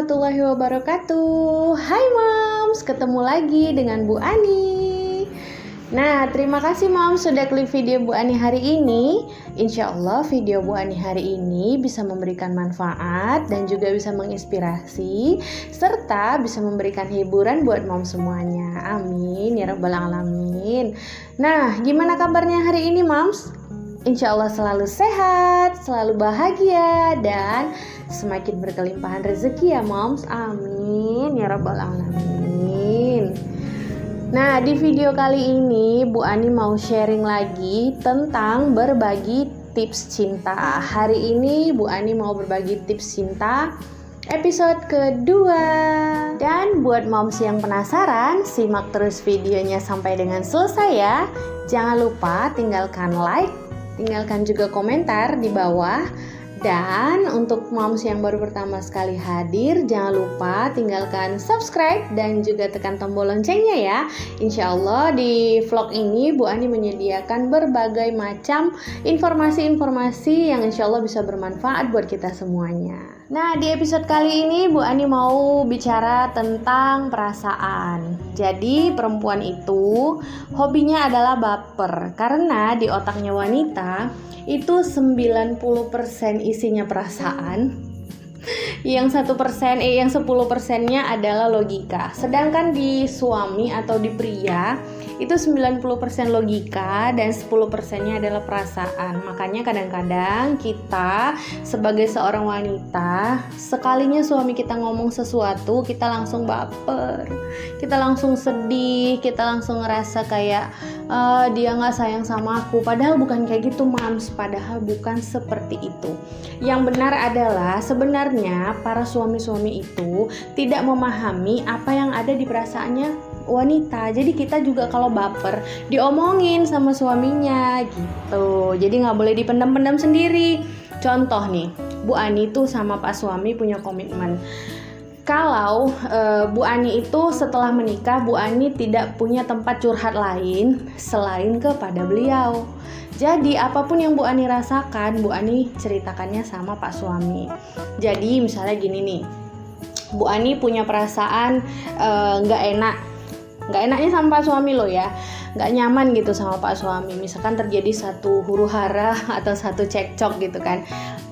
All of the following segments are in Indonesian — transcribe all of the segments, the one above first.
warahmatullahi wabarakatuh. Hai Moms, ketemu lagi dengan Bu Ani. Nah, terima kasih Moms sudah klik video Bu Ani hari ini. Insya Allah video Bu Ani hari ini bisa memberikan manfaat dan juga bisa menginspirasi, serta bisa memberikan hiburan buat Moms semuanya. Amin ya rabbal alamin. Nah, gimana kabarnya hari ini Moms? Insya Allah selalu sehat, selalu bahagia, dan semakin berkelimpahan rezeki ya Moms. Amin ya rabbal alamin. Nah, di video kali ini Bu Ani mau sharing lagi tentang berbagi tips cinta. Hari ini Bu Ani mau berbagi tips cinta episode kedua. Dan buat Moms yang penasaran, simak terus videonya sampai dengan selesai ya. Jangan lupa tinggalkan like, tinggalkan juga komentar di bawah. Dan untuk Moms yang baru pertama sekali hadir, jangan lupa tinggalkan subscribe dan juga tekan tombol loncengnya ya. Insya Allah di vlog ini Bu Ani menyediakan berbagai macam informasi-informasi yang insya Allah bisa bermanfaat buat kita semuanya. Nah, di episode kali ini Bu Ani mau bicara tentang perasaan. Jadi perempuan itu hobinya adalah baper, karena di otaknya wanita itu 90% isinya perasaan, yang 10%-nya adalah logika. Sedangkan di suami atau di pria itu 90% logika dan 10%-nya adalah perasaan. Makanya kadang-kadang kita sebagai seorang wanita, sekalinya suami kita ngomong sesuatu, kita langsung baper, kita langsung sedih, kita langsung ngerasa kayak dia gak sayang sama aku. Padahal bukan kayak gitu Moms, padahal bukan seperti itu. Yang benar adalah sebenarnya para suami-suami itu tidak memahami apa yang ada di perasaannya wanita. Jadi kita juga kalau baper diomongin sama suaminya gitu. Jadi gak boleh dipendam-pendam sendiri. Contoh nih, Bu Ani tuh sama Pak suami punya komitmen. Kalau Bu Ani itu setelah menikah, Bu Ani tidak punya tempat curhat lain selain kepada beliau. Jadi apapun yang Bu Ani rasakan, Bu Ani ceritakannya sama Pak suami. Jadi misalnya gini nih, Bu Ani punya perasaan gak enaknya sama Pak suami loh ya, gak nyaman gitu sama Pak suami. Misalkan terjadi satu huru hara atau satu cekcok gitu kan,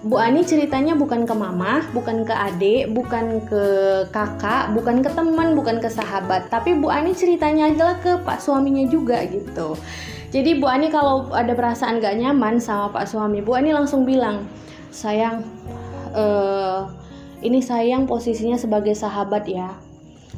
Bu Ani ceritanya bukan ke mama, bukan ke adik, bukan ke kakak, bukan ke teman, bukan ke sahabat, tapi Bu Ani ceritanya adalah ke Pak suaminya juga gitu. Jadi Bu Ani kalau ada perasaan gak nyaman sama Pak suami, Bu Ani langsung bilang, sayang, ini sayang posisinya sebagai sahabat ya.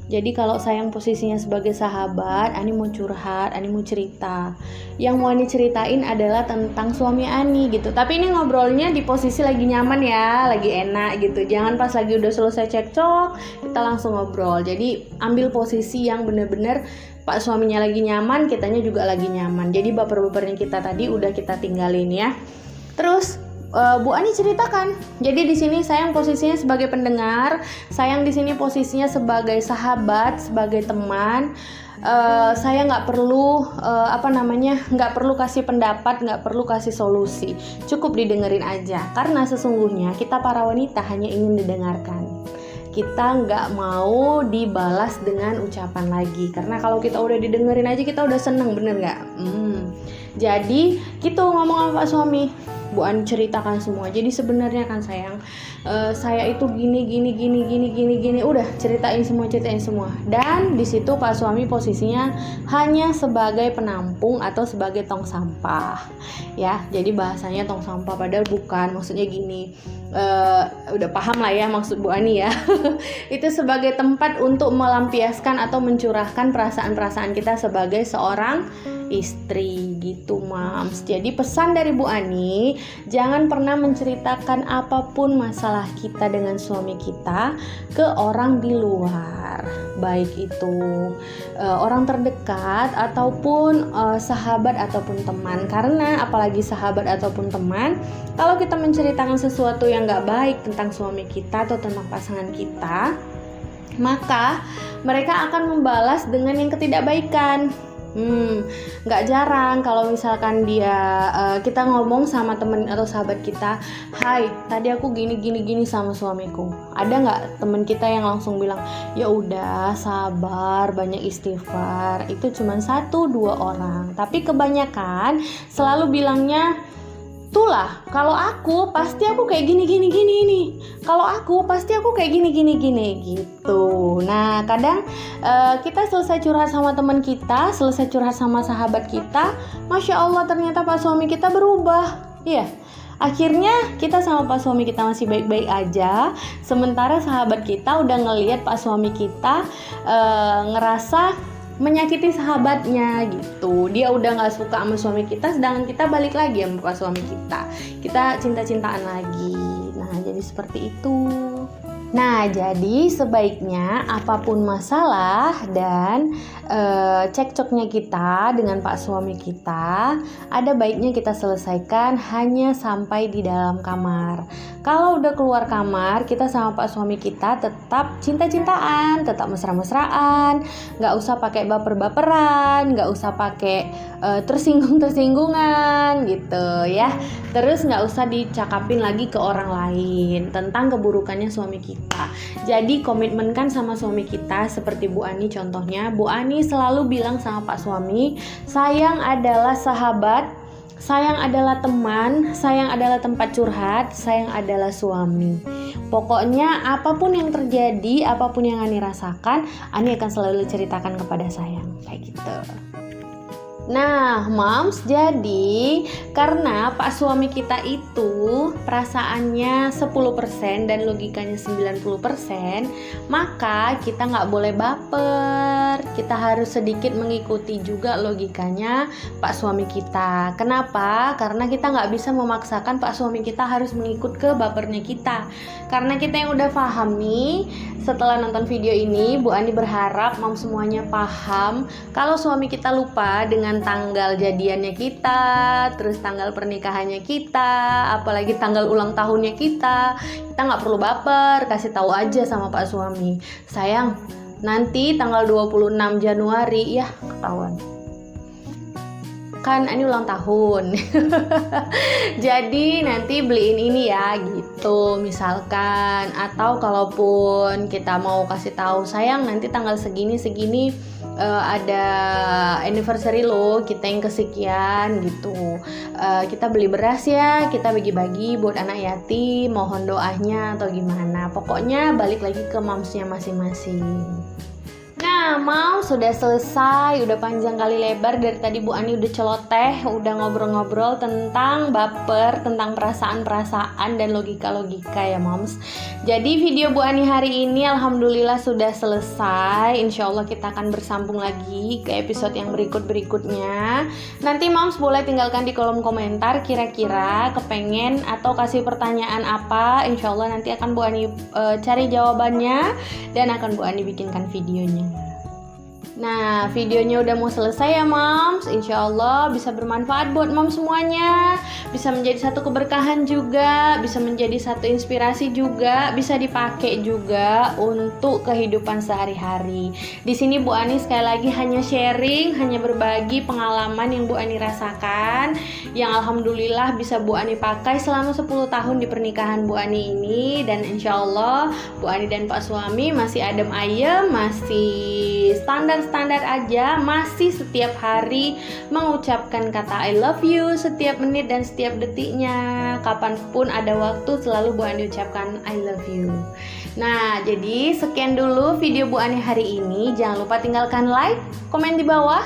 Jadi kalau sayang posisinya sebagai sahabat, Ani mau curhat, Ani mau cerita. Yang mau Ani ceritain adalah tentang suami Ani gitu. Tapi ini ngobrolnya di posisi lagi nyaman ya, lagi enak gitu. Jangan pas lagi udah selesai cekcok, kita langsung ngobrol. Jadi ambil posisi yang bener-bener Pak suaminya lagi nyaman, kitanya juga lagi nyaman. Jadi baper-bapernya kita tadi udah kita tinggalin ya. Terus Bu Ani ceritakan. Jadi di sini sayang posisinya sebagai pendengar, sayang di sini posisinya sebagai sahabat, sebagai teman. Saya nggak perlu nggak perlu kasih pendapat, nggak perlu kasih solusi. Cukup didengerin aja. Karena sesungguhnya kita para wanita hanya ingin didengarkan. Kita nggak mau dibalas dengan ucapan lagi. Karena kalau kita udah didengerin aja kita udah seneng, bener nggak? Jadi gitu ngomong sama Pak suami. Bu Ani ceritakan semua. Jadi sebenarnya kan sayang, saya itu gini, udah ceritain semua. Dan di situ Pak suami posisinya hanya sebagai penampung atau sebagai tong sampah, ya. Jadi bahasanya tong sampah, padahal bukan. Maksudnya gini, udah paham lah ya maksud Bu Ani ya. Itu sebagai tempat untuk melampiaskan atau mencurahkan perasaan-perasaan kita sebagai seorang istri gitu Moms. Jadi pesan dari Bu Ani, jangan pernah menceritakan apapun masalah kita dengan suami kita ke orang di luar, baik itu orang terdekat ataupun sahabat ataupun teman. Karena apalagi sahabat ataupun teman, kalau kita menceritakan sesuatu yang gak baik tentang suami kita atau tentang pasangan kita, maka mereka akan membalas dengan yang ketidakbaikan. Nggak jarang kalau misalkan kita ngomong sama temen atau sahabat kita, "Hai, tadi aku gini sama suamiku." Ada nggak temen kita yang langsung bilang, "Ya udah, sabar, banyak istighfar." Itu cuma 1-2 orang, tapi kebanyakan selalu bilangnya, "Itulah, kalau aku pasti aku kayak gini nih. Kalau aku pasti aku kayak gini gitu." Nah, kadang kita selesai curhat sama teman kita, selesai curhat sama sahabat kita, Masya Allah ternyata Pak suami kita berubah. Iya. Akhirnya kita sama Pak suami kita masih baik-baik aja, sementara sahabat kita udah ngelihat Pak suami kita ngerasa menyakiti sahabatnya gitu. Dia udah nggak suka sama suami kita, sedangkan kita balik lagi sama suami kita cinta-cintaan lagi. Nah, jadi seperti itu. Nah, jadi sebaiknya apapun masalah dan cekcoknya kita dengan Pak suami kita, ada baiknya kita selesaikan hanya sampai di dalam kamar. Kalau udah keluar kamar, kita sama Pak suami kita tetap cinta-cintaan, tetap mesra-mesraan, nggak usah pakai baper-baperan, nggak usah pakai tersinggung-tersinggungan gitu ya. Terus nggak usah dicakapin lagi ke orang lain tentang keburukannya suami kita. Jadi komitmenkan sama suami kita, seperti Bu Ani contohnya. Bu Ani selalu bilang sama Pak suami, sayang adalah sahabat, sayang adalah teman, sayang adalah tempat curhat, sayang adalah suami. Pokoknya apapun yang terjadi, apapun yang Ani rasakan, Ani akan selalu ceritakan kepada sayang, kayak gitu. Nah, Moms, jadi karena Pak suami kita itu perasaannya 10% dan logikanya 90%, maka kita nggak boleh baper. Kita harus sedikit mengikuti juga logikanya Pak suami kita. Kenapa? Karena kita nggak bisa memaksakan Pak suami kita harus mengikut ke bapernya kita. Karena kita yang udah paham nih, setelah nonton video ini, Bu Ani berharap Moms semuanya paham kalau suami kita lupa dengan tanggal jadiannya kita, terus tanggal pernikahannya kita, apalagi tanggal ulang tahunnya kita nggak perlu baper, kasih tahu aja sama Pak suami, sayang, nanti tanggal 26 Januari ya ketahuan kan Ani ulang tahun jadi nanti beliin ini ya gitu misalkan. Atau kalaupun kita mau kasih tahu, sayang nanti tanggal segini ada anniversary lo, kita yang kesekian gitu, kita beli beras ya, kita bagi-bagi buat anak yatim, mohon doanya atau gimana. Pokoknya balik lagi ke momsnya masing-masing. Nah, Mau sudah selesai, udah panjang kali lebar dari tadi Bu Ani udah celoteh, udah ngobrol-ngobrol tentang baper, tentang perasaan-perasaan dan logika-logika ya Moms. Jadi video Bu Ani hari ini alhamdulillah sudah selesai. Insya Allah kita akan bersambung lagi ke episode yang berikut-berikutnya. Nanti Moms boleh tinggalkan di kolom komentar kira-kira kepengen atau kasih pertanyaan apa. Insya Allah nanti akan Bu Ani cari jawabannya dan akan Bu Ani bikinkan videonya. Nah, videonya udah mau selesai ya Moms. Insya Allah bisa bermanfaat buat Moms semuanya. Bisa menjadi satu keberkahan juga, bisa menjadi satu inspirasi juga, bisa dipakai juga untuk kehidupan sehari-hari. Di sini Bu Ani sekali lagi hanya sharing, hanya berbagi pengalaman yang Bu Ani rasakan, yang alhamdulillah bisa Bu Ani pakai selama 10 tahun di pernikahan Bu Ani ini. Dan insya Allah Bu Ani dan Pak suami masih adem ayem, masih standar aja, masih setiap hari mengucapkan kata I love you setiap menit dan setiap detiknya. Kapanpun ada waktu selalu Bu Ani ucapkan I love you. Nah, jadi sekian dulu video Bu Ani hari ini. Jangan lupa tinggalkan like, komen di bawah.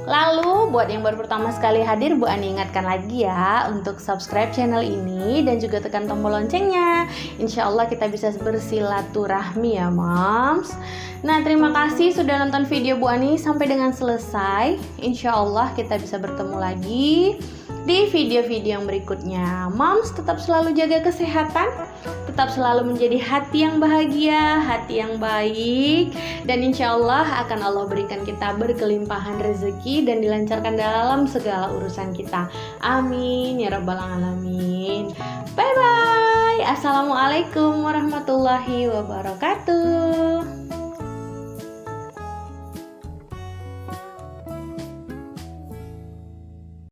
Lalu buat yang baru pertama sekali hadir, Bu Ani ingatkan lagi ya untuk subscribe channel ini dan juga tekan tombol loncengnya. Insya Allah kita bisa bersilaturahmi ya Moms. Nah, terima kasih sudah nonton video Bu Ani sampai dengan selesai. Insya Allah kita bisa bertemu lagi di video-video yang berikutnya. Moms tetap selalu jaga kesehatan, tetap selalu menjadi hati yang bahagia, hati yang baik, dan insya Allah akan Allah berikan kita berkelimpahan rezeki dan dilancarkan dalam segala urusan kita. Amin ya rabbal alamin. Bye bye. Assalamualaikum warahmatullahi wabarakatuh.